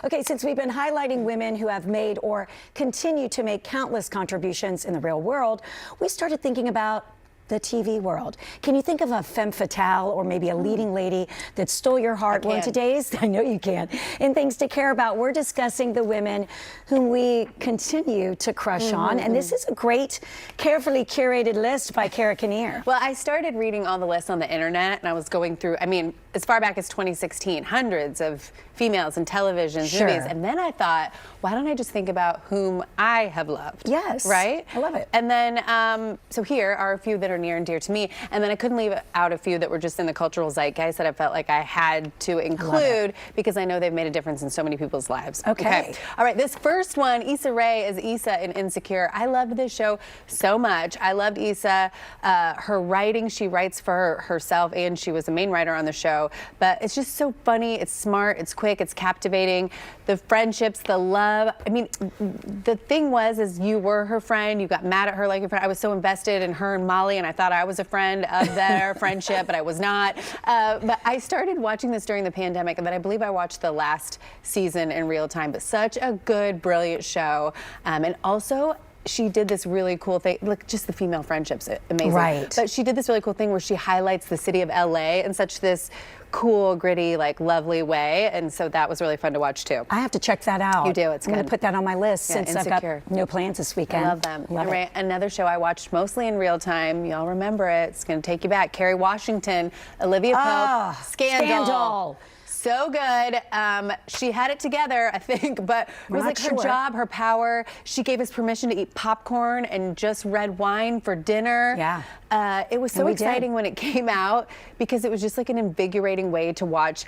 Okay, since we've been highlighting women who have made or continue to make countless contributions in the real world, we started thinking about the TV world. Can you think of a femme fatale or maybe a leading lady that stole your heart? Well, in today's, I know you can, in Things to Care About, we're discussing the women whom we continue to crush on. And this is a great, carefully curated list by Cara. Well, I started reading all the lists on the internet and I was going through, I mean, as far back as 2016, hundreds of females in television, movies. And then I thought, why don't I just think about whom I have loved? Yes. Right? I love it. And then, so here are a few that are near and dear to me. And then I couldn't leave out a few that were just in the cultural zeitgeist that I felt like I had to include because I know they've made a difference in so many people's lives. Okay. All right, this first one, Issa Rae as Issa in Insecure. I loved this show so much. I loved Issa. Her writing, she writes for herself and she was the main writer on the show. But it's just so funny, it's smart, it's quick, it's captivating. The friendships, the love. I mean, the thing was, is you were her friend, you got mad at her like your friend. I was so invested in her and Molly, and I thought I was a friend of their friendship, but I was not. But I started watching this during the pandemic, and then I believe I watched the last season in real time. But such a good, brilliant show. And also, she did this really cool thing. Look, just the female friendships, amazing. Right. But she did this really cool thing where she highlights the city of LA in such this cool, gritty, like lovely way. And so that was really fun to watch too. I have to check that out. You do, it's good. I'm going to put that on my list since Insecure. I've got no plans this weekend. I love them. Love it. Another show I watched mostly in real time. Y'all remember it. It's going to take you back. Kerry Washington, Olivia Pope, Scandal. So good. She had it together, I think, but it was like her job, her power. She gave us permission to eat popcorn and just red wine for dinner. Yeah. It was so exciting when it came out because it was just like an invigorating way to watch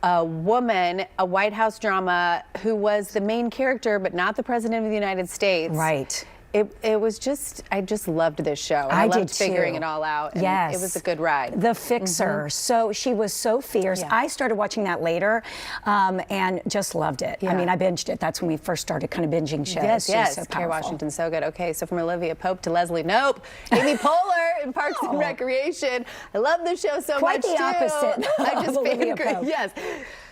a woman, a White House drama, who was the main character, but not the president of the United States. Right. It was just, I just loved this show. I loved did figuring too. it all out. And yes. It was a good ride. The Fixer. So she was so fierce. I started watching that later and just loved it. I mean, I binged it. That's when we first started kind of binging shows. Yes. So Kerry Washington, so good. Okay, so from Olivia Pope to Leslie Knope, Amy Poehler in Parks and Recreation. I love this show so much too. Quite the opposite. I just Olivia Pope. Yes.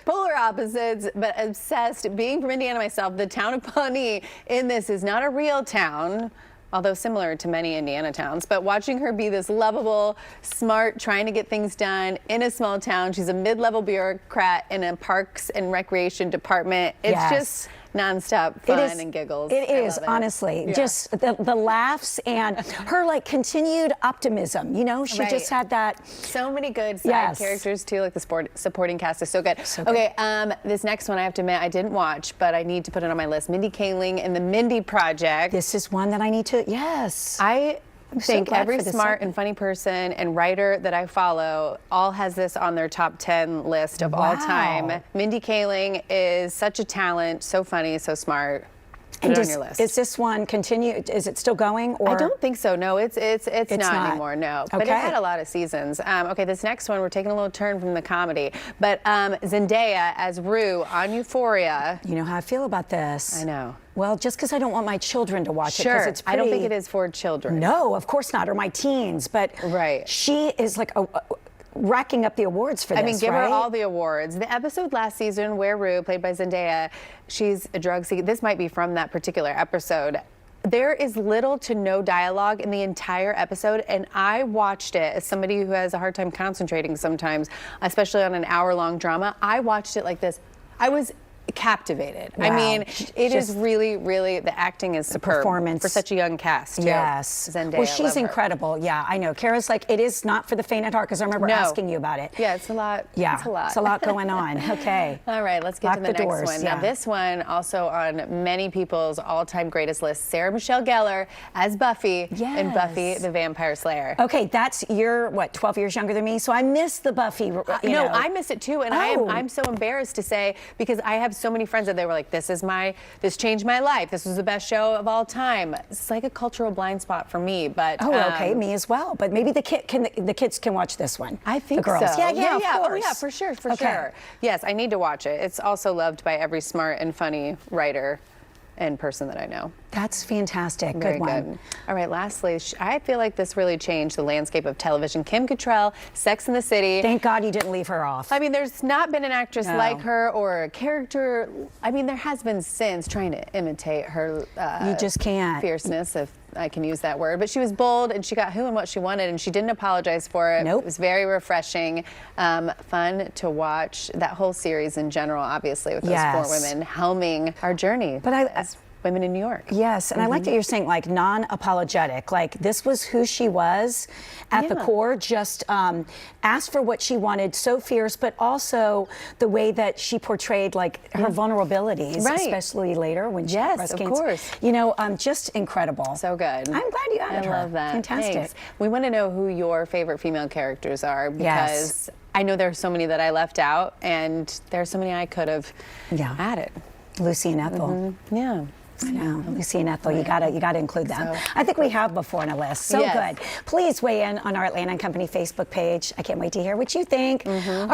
Polar opposites, but obsessed. Being from Indiana myself, the town of Pawnee in this is not a real town, although similar to many Indiana towns, but watching her be this lovable, smart, trying to get things done in a small town. She's a mid-level bureaucrat in a Parks and Recreation department. It's just nonstop fun and giggles. It is, honestly. Just the laughs and her like continued optimism. You know, she just had that. So many good side characters too, like the supporting cast is so good. Okay, this next one I have to admit I didn't watch, but I need to put it on my list. Mindy Kaling and the Mindy Project. This is one that I need to, I think every smart and funny person and writer that I follow all has this on their top 10 list of all time. Mindy Kaling is such a talent, so funny, so smart. Put it on your list. Is this one continue? Is it still going? Or? I don't think so. No, it's not anymore. No, but it had a lot of seasons. Okay, this next one we're taking a little turn from the comedy, but Zendaya as Rue on Euphoria. You know how I feel about this. I know. Well, just because I don't want my children to watch it, because it's pretty... I don't think it is for children. No, of course not, or my teens. But she is like racking up the awards for this. I mean, give her all the awards. The episode last season where Rue, played by Zendaya, she's a drug seeker. This might be from that particular episode. There is little to no dialogue in the entire episode, and I watched it as somebody who has a hard time concentrating sometimes, especially on an hour-long drama. I watched it like this. I was captivated. I mean, it is really, really, the acting is superb performance for such a young cast too. Yes. Zendaya, well, she's incredible. Yeah, I know. Kara's like, it is not for the faint at heart, because I remember asking you about it. Yeah, it's a lot. Yeah, it's a lot. It's a lot going on. Okay. All right, let's get to the next one. Now, this one also on many people's all-time greatest list, Sarah Michelle Gellar as Buffy in Buffy the Vampire Slayer. Okay, that's, you're what, 12 years younger than me, so I missed the Buffy. No, I missed it too, and I'm so embarrassed to say, because I have so many friends that they were like, this changed my life. This was the best show of all time. It's like a cultural blind spot for me, but okay, me as well. But maybe the kids can watch this one. I think the girls. so. Yeah, of course. Oh yeah, for sure, for sure. Yes, I need to watch it. It's also loved by every smart and funny writer in person that I know. That's fantastic. Very good one. good. All right, lastly, I feel like this really changed the landscape of television. Kim Cattrall, Sex and the City. Thank God you didn't leave her off. I mean, there's not been an actress No. like her or a character. I mean, there has been since trying to imitate her. You just can't. Fierceness, if I can use that word. But she was bold and she got who and what she wanted, and she didn't apologize for it. Nope. It was very refreshing, fun to watch. That whole series in general, obviously, with those Yes. 4 women helming our journey But as women in New York. Yes, and I like that you're saying like non-apologetic. Like this was who she was at the Yeah. core, just asked for what she wanted, so fierce, but also the way that she portrayed like her vulnerabilities, Right. especially later when she had Yes, breast of cancer. course. You know, just incredible. So good. I'm glad you added her. I love that. Fantastic. Thanks. We want to know who your favorite female characters are, because Yes. I know there are so many that I left out, and there are so many I could have added. Lucy and Ethel. Yeah. I know, Lucy and Ethel, you gotta include them. So- I think we have before on a list. So Yes. good. Please weigh in on our Atlanta and Company Facebook page. I can't wait to hear what you think. All right.